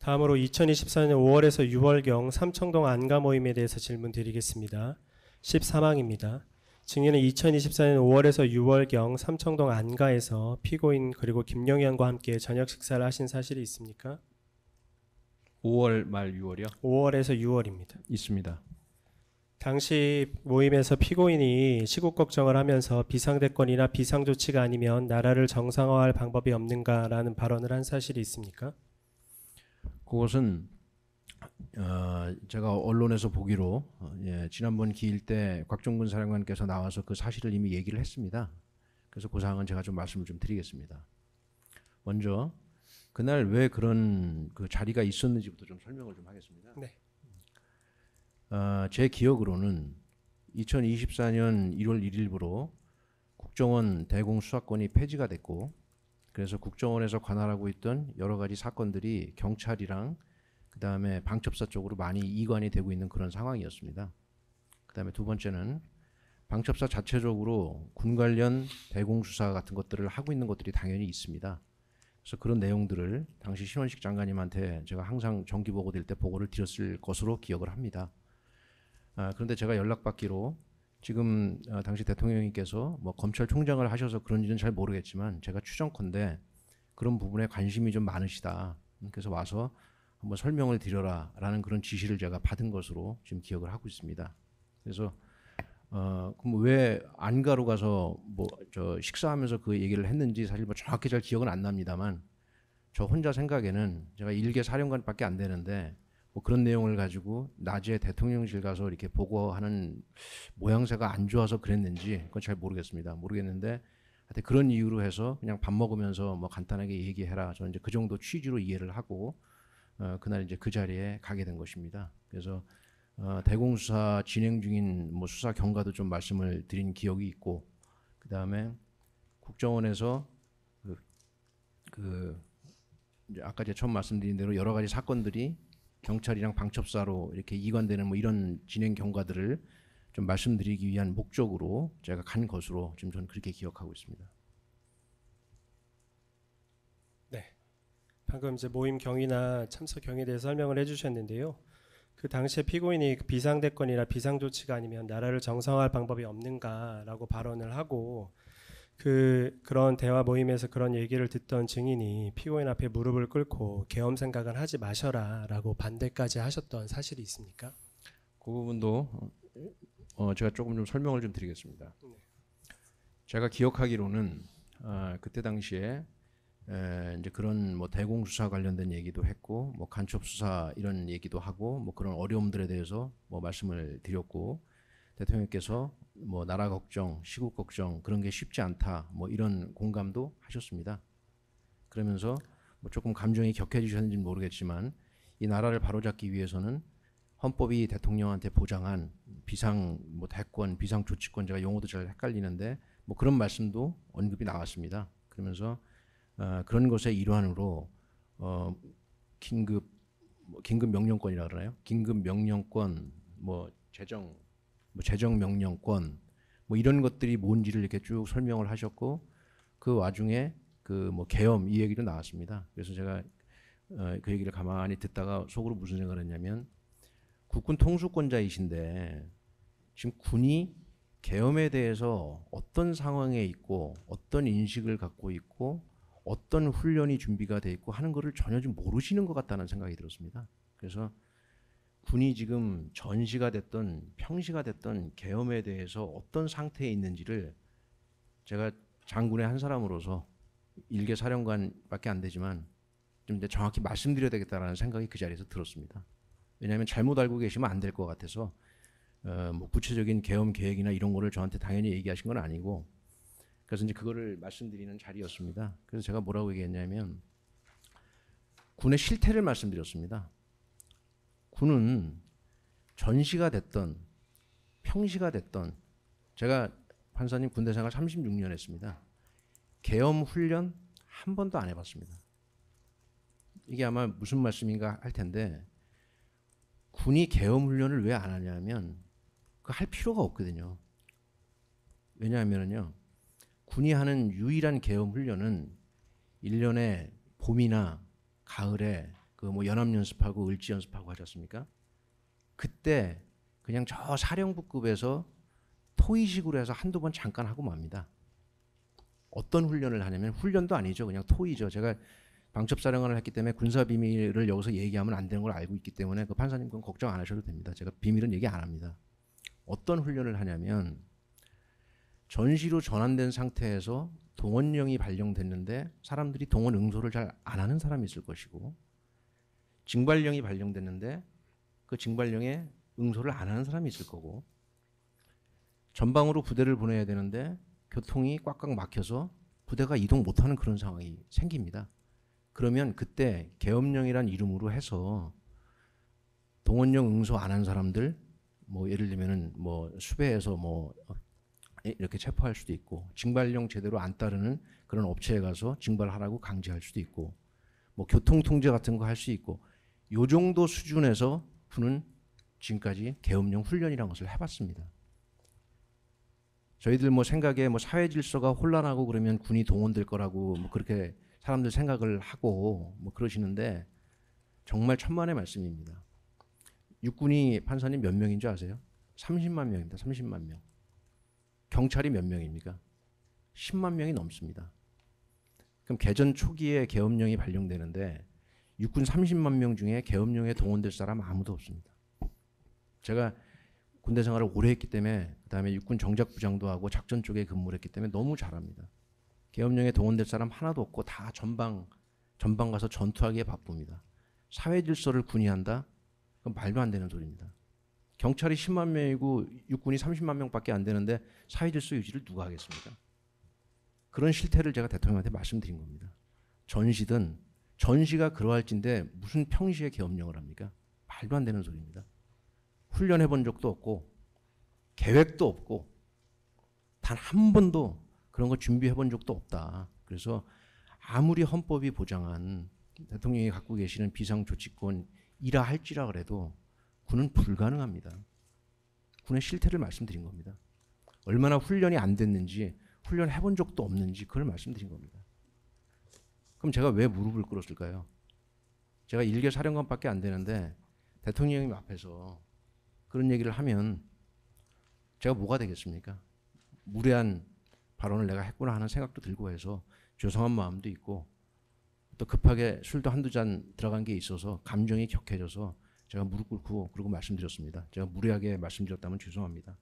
다음으로 2024년 5월에서 6월경 삼청동 안가 모임에 대해서 질문 드리겠습니다. 13항입니다. 증인은 2024년 5월에서 6월경 삼청동 안가에서 피고인 그리고 김영현과 함께 저녁 식사를 하신 사실이 있습니까? 5월 말 6월이요? 5월에서 6월입니다. 있습니다. 당시 모임에서 피고인이 시국 걱정을 하면서 비상대권이나 비상조치가 아니면 나라를 정상화할 방법이 없는가라는 발언을 한 사실이 있습니까? 그것은 제가 언론에서 보기로 지난번 기일 때 곽종근 사령관께서 나와서 그 사실을 이미 얘기를 했습니다. 그래서 그 사항은 제가 좀 말씀을 좀 드리겠습니다. 먼저 그날 왜 그런 그 자리가 있었는지부터 좀 설명을 좀 하겠습니다. 네. 제 기억으로는 2024년 1월 1일부로 국정원 대공수사권이 폐지가 됐고, 그래서 국정원에서 관할하고 있던 여러 가지 사건들이 경찰이랑 그 다음에 방첩사 쪽으로 많이 이관이 되고 있는 그런 상황이었습니다. 그 다음에 두 번째는 방첩사 자체적으로 군 관련 대공수사 같은 것들을 하고 있는 것들이 당연히 있습니다. 그래서 그런 내용들을 당시 신원식 장관님한테 제가 항상 정기 보고될 때 보고를 드렸을 것으로 기억을 합니다. 그런데 제가 연락받기로 지금 당시 대통령님께서 뭐 검찰총장을 하셔서 그런지는 잘 모르겠지만 제가 추정컨대 그런 부분에 관심이 좀 많으시다. 그래서 와서 한번 설명을 드려라 라는 그런 지시를 제가 받은 것으로 지금 기억을 하고 있습니다. 그래서 그럼 왜 안가로 가서 뭐 저 식사하면서 그 얘기를 했는지 사실 뭐 정확히 잘 기억은 안 납니다만, 저 혼자 생각에는 제가 일개 사령관밖에 안 되는데 뭐 그런 내용을 가지고 낮에 대통령실 가서 이렇게 보고하는 모양새가 안 좋아서 그랬는지 그건 잘 모르겠는데 하여튼 그런 이유로 해서 그냥 밥 먹으면서 뭐 간단하게 얘기해라, 저는 이제 그 정도 취지로 이해를 하고 그날 이제 그 자리에 가게 된 것입니다. 그래서 대공수사 진행 중인 뭐 수사 경과도 좀 말씀을 드린 기억이 있고, 그 다음에 국정원에서 이제 아까 제가 처음 말씀드린 대로 여러 가지 사건들이 경찰이랑 방첩사로 이렇게 이관되는 뭐 이런 진행 경과들을 좀 말씀드리기 위한 목적으로 제가 간 것으로 지금 저는 그렇게 기억하고 있습니다. 네. 방금 이제 모임 경위나 참석 경위에 대해서 설명을 해주셨는데요. 그 당시에 피고인이 비상대권이나 비상조치가 아니면 나라를 정상화할 방법이 없는가라고 발언을 하고, 그런 대화 모임에서 그런 얘기를 듣던 증인이 피고인 앞에 무릎을 꿇고 계엄 생각은 하지 마셔라라고 반대까지 하셨던 사실이 있습니까? 그 부분도 제가 조금 좀 설명을 좀 드리겠습니다. 제가 기억하기로는 그때 당시에 이제 그런 뭐 대공수사 관련된 얘기도 했고, 뭐 간첩수사 이런 얘기도 하고, 뭐 그런 어려움들에 대해서 뭐 말씀을 드렸고, 대통령께서 뭐 나라 걱정, 시국 걱정 그런 게 쉽지 않다, 뭐 이런 공감도 하셨습니다. 그러면서 뭐 조금 감정이 격해지셨는지는 모르겠지만 이 나라를 바로잡기 위해서는 헌법이 대통령한테 보장한 비상 뭐 대권, 비상 조치권, 제가 용어도 잘 헷갈리는데 뭐 그런 말씀도 언급이 나왔습니다. 그러면서 그런 것의 일환으로 긴급 명령권이라 그러나요? 긴급 명령권, 뭐 재정 명령권, 뭐 이런 것들이 뭔지를 이렇게 쭉 설명을 하셨고, 그 와중에 그 뭐 계엄 이 얘기도 나왔습니다. 그래서 제가 그 얘기를 가만히 듣다가 속으로 무슨 생각을 했냐면, 국군 통수권자이신데 지금 군이 계엄에 대해서 어떤 상황에 있고 어떤 인식을 갖고 있고 어떤 훈련이 준비가 돼 있고 하는 거를 전혀 좀 모르시는 것 같다는 생각이 들었습니다. 그래서 군이 지금 전시가 됐던 평시가 됐던 계엄에 대해서 어떤 상태에 있는지를 제가 장군의 한 사람으로서 일개 사령관밖에 안 되지만 좀 이제 정확히 말씀드려야 되겠다라는 생각이 그 자리에서 들었습니다. 왜냐하면 잘못 알고 계시면 안 될 것 같아서 뭐 구체적인 계엄 계획이나 이런 거를 저한테 당연히 얘기하신 건 아니고, 그래서 이제 그거를 말씀드리는 자리였습니다. 그래서 제가 뭐라고 얘기했냐면 군의 실태를 말씀드렸습니다. 군은 전시가 됐던 평시가 됐던, 제가 판사님 군대 생활 36년 했습니다. 계엄 훈련 한 번도 안 해봤습니다. 이게 아마 무슨 말씀인가 할 텐데, 군이 계엄 훈련을 왜 안 하냐면 그 할 필요가 없거든요. 왜냐하면요, 군이 하는 유일한 계엄 훈련은 1년에 봄이나 가을에 그 그 뭐 연합 연습하고 을지 연습하고 하지 않습니까? 그때 그냥 저 사령부급에서 토의식으로 해서 한두 번 잠깐 하고 맙니다. 어떤 훈련을 하냐면 훈련도 아니죠. 그냥 토의죠. 제가 방첩사령관을 했기 때문에 군사 비밀을 여기서 얘기하면 안 되는 걸 알고 있기 때문에 그 판사님 그건 걱정 안 하셔도 됩니다. 제가 비밀은 얘기 안 합니다. 어떤 훈련을 하냐면 전시로 전환된 상태에서 동원령이 발령됐는데 사람들이 동원 응소를 잘 안 하는 사람이 있을 것이고 징발령이 발령됐는데 그 징발령에 응소를 안 하는 사람이 있을 거고 전방으로 부대를 보내야 되는데 교통이 꽉꽉 막혀서 부대가 이동 못하는 그런 상황이 생깁니다. 그러면 그때 계엄령이란 이름으로 해서 동원령 응소 안 한 사람들 뭐 예를 들면은 뭐 수배해서 뭐 이렇게 체포할 수도 있고 징발령 제대로 안 따르는 그런 업체에 가서 징발하라고 강제할 수도 있고 뭐 교통 통제 같은 거 할 수 있고 요 정도 수준에서 군은 지금까지 계엄령 훈련이라는 것을 해봤습니다. 저희들 뭐 생각에 뭐 사회 질서가 혼란하고 그러면 군이 동원될 거라고 뭐 그렇게 사람들 생각을 하고 뭐 그러시는데 정말 천만의 말씀입니다. 육군이 판사님 몇 명인 줄 아세요? 30만 명입니다. 30만 명. 경찰이 몇 명입니까? 10만 명이 넘습니다. 그럼 개전 초기에 계엄령이 발령되는데 육군 30만 명 중에 계엄령에 동원될 사람 아무도 없습니다. 제가 군대 생활을 오래 했기 때문에 그다음에 육군 정작부장도 하고 작전 쪽에 근무를 했기 때문에 너무 잘 압니다. 계엄령에 동원될 사람 하나도 없고 다 전방 가서 전투하기에 바쁩니다. 사회 질서를 군이 한다? 그건 말도 안 되는 소리입니다. 경찰이 10만 명이고 육군이 30만 명밖에 안 되는데 사회 질서 유지를 누가 하겠습니까? 그런 실태를 제가 대통령한테 말씀드린 겁니다. 전시가 그러할진데 무슨 평시에 계엄령을 합니까? 말도 안 되는 소리입니다. 훈련해 본 적도 없고 계획도 없고 단 한 번도 그런 거 준비해 본 적도 없다. 그래서 아무리 헌법이 보장한 대통령이 갖고 계시는 비상조치권이라 할지라 그래도 군은 불가능합니다. 군의 실태를 말씀드린 겁니다. 얼마나 훈련이 안 됐는지 훈련해 본 적도 없는지 그걸 말씀드린 겁니다. 그럼 제가 왜 무릎을 꿇었을까요? 제가 일개 사령관밖에 안 되는데 대통령님 앞에서 그런 얘기를 하면 제가 뭐가 되겠습니까? 무례한 발언을 내가 했구나 하는 생각도 들고 해서 죄송한 마음도 있고 또 급하게 술도 한두 잔 들어간 게 있어서 감정이 격해져서 제가 무릎 꿇고 그러고 말씀드렸습니다. 제가 무례하게 말씀드렸다면 죄송합니다.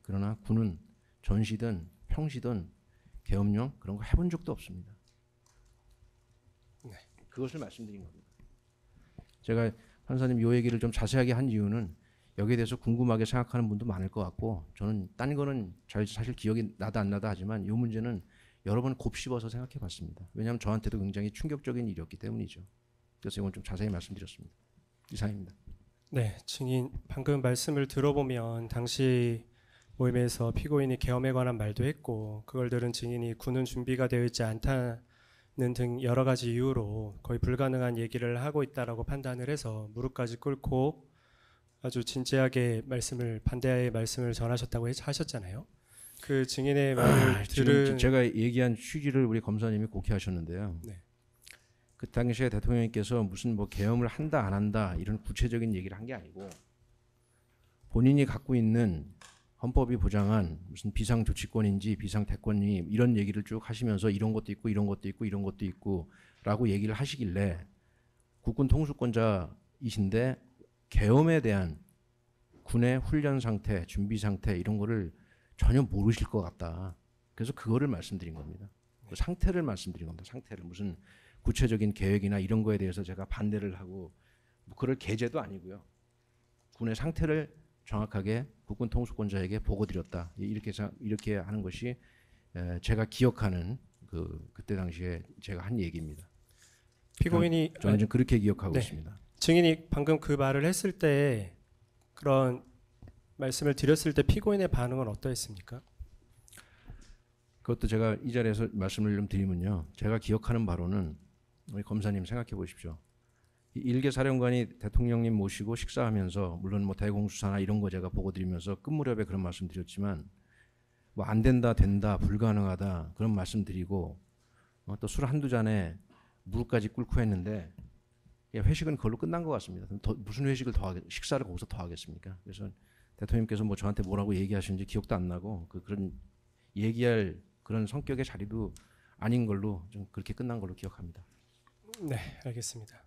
그러나 군은 전시든 평시든 계엄령 그런 거 해본 적도 없습니다. 그것을 말씀드린 겁니다. 제가 판사님 이 얘기를 좀 자세하게 한 이유는 여기에 대해서 궁금하게 생각하는 분도 많을 것 같고 저는 딴 거는 사실 기억이 나다 안 나다 하지만 이 문제는 여러 번 곱씹어서 생각해 봤습니다. 왜냐하면 저한테도 굉장히 충격적인 일이었기 때문이죠. 그래서 이건 좀 자세히 말씀드렸습니다. 이상입니다. 네, 증인 방금 말씀을 들어보면 당시 모임에서 피고인이 계엄에 관한 말도 했고 그걸 들은 증인이 군은 준비가 되어 있지 않다는 등 여러 가지 이유로 거의 불가능한 얘기를 하고 있다라고 판단을 해서 무릎까지 꿇고 아주 진지하게 반대의 말씀을 전하셨다고 하셨잖아요. 그 증인의 말을 지금 제가 얘기한 취지를 우리 검사님이 곡해하셨는데요. 네. 그 당시에 대통령님께서 무슨 뭐 계엄을 한다 안 한다 이런 구체적인 얘기를 한 게 아니고 본인이 갖고 있는 헌법이 보장한 무슨 비상조치권인지 비상대권이 이런 얘기를 쭉 하시면서 이런 것도 있고 이런 것도 있고 이런 것도 있고 라고 얘기를 하시길래 국군 통수권자이신데 계엄에 대한 군의 훈련 상태, 준비 상태 이런 거를 전혀 모르실 것 같다. 그래서 그거를 말씀드린 겁니다. 그 상태를 말씀드린 겁니다. 상태를 무슨 구체적인 계획이나 이런 거에 대해서 제가 반대를 하고 뭐 그럴 계제도 아니고요. 군의 상태를 정확하게 국군 통수권자에게 보고드렸다. 이렇게 하는 것이 제가 기억하는 그때 당시에 제가 한 얘기입니다. 피고인이 저는 좀 그렇게 기억하고 있습니다. 증인이 방금 그 말을 했을 때 그런 말씀을 드렸을 때 피고인의 반응은 어떠했습니까? 그것도 제가 이 자리에서 말씀을 좀 드리면요. 제가 기억하는 바로는 우리 검사님 생각해 보십시오. 일개 사령관이 대통령님 모시고 식사하면서 물론 뭐 대공수사나 이런 거 제가 보고 드리면서 끝 무렵에 그런 말씀 드렸지만 뭐 안 된다 된다 불가능하다 그런 말씀 드리고 또 술 한두 잔에 무릎까지 꿇고 했는데 예, 회식은 그걸로 끝난 것 같습니다. 무슨 회식을 식사를 거기서 더 하겠습니까? 그래서 대통령께서 뭐 저한테 뭐라고 얘기하시는지 기억도 안 나고 그런 얘기할 그런 성격의 자리도 아닌 걸로 좀 그렇게 끝난 걸로 기억합니다. 네, 알겠습니다.